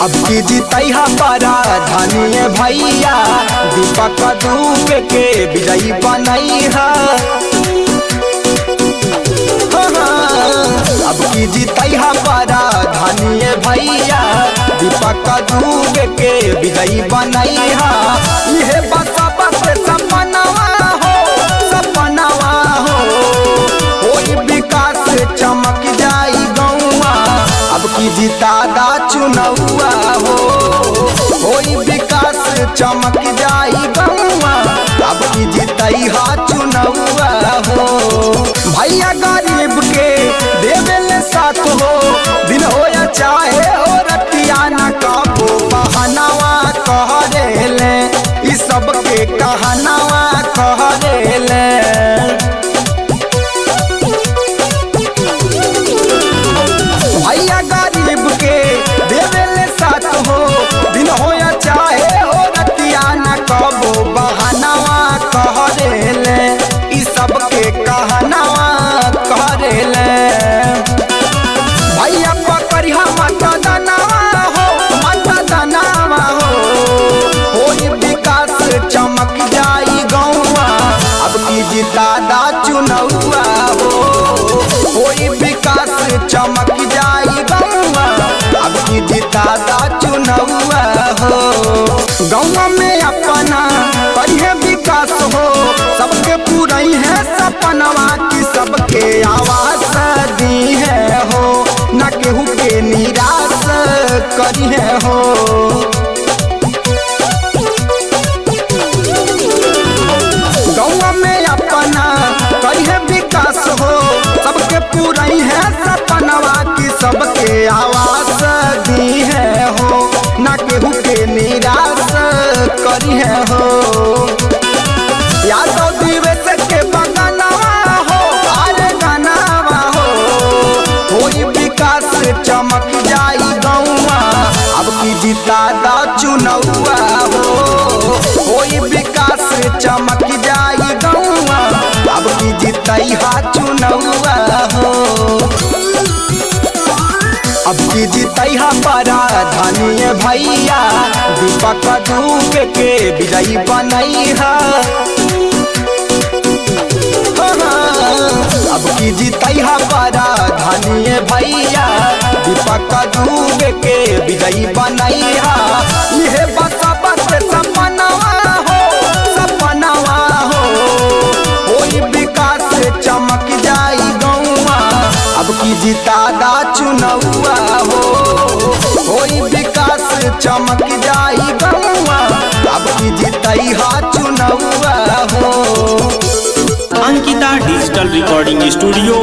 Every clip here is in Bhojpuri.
अब की जीतैहा पारा धनिए भैया, दीपक दुबे के विजयी बनैहा। अब की जीतैहा पारा धनिए भैया, दीपक दुबे के विजयी बनैहा। इहे बसा बस सपनवा हो, सपनवा हो, होई विकास चमक जाई गौआ। अब की जितादा चुनौआ हो, होई विकास चमक जाई गौआ। अब की जितैहा चुनौआ हो, भैया गरीब के देवेले साथ हो, दिन हो या चाहे हो रतिया न कबो बहनवा कहरेले, ई सबके कहनवा कहरेले। भैया गरीब के देवेले साथ हो, दिन हो या चाहे हो रतिया न कबो बहनवा कहरेले, ई सबके कहनवा कहरेले। भैया पकड़िया मतदानवा हो, मतदानवा हो, होई विकास चमक जाई गौआ। अब की जितादा चुनौआ हो, होई विकास चमक जाई गौआ। अब की जितादा चुनौआ हो, गौआ में अपना करिए विकास हो, सबके पूरई है सपनवा की सबके आवास दी है हो, न केहू के निराश करिए हो। गौआ में अपना करिए विकास हो, सबके पूरई है सपनवा की सबके आवास दी है हो, न केहू के निराश करिए हो। यादव दिवस के बगनवा हो, अरे गनवा हो, होई विकास चमक जाई गौआ। अब की जितादा चुनौआ हो, होई विकास चमक जाई गौआ। अब की जितैहा चुनौआ हो, अब की जितैहा पारा धनिए भैया, दीपक दुबे के विजयी बनैहा। अब की जितैहा पारा धनिए भैया, दीपक दुबे के विजयी बनैहा। इहे बसा बस सपनवा हो, सपनवा हो, होई विकास चमक जाई गौआ। अब की जितादा चुनौआ हो, होई विकास चमक जाई गौआ। अब की जितैहा चुनौआ हो। Ankita digital recording studio,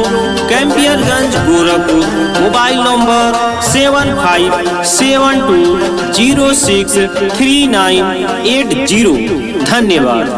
Campierganj, Gorakhpur. Mobile number 7572063980। धन्यवाद।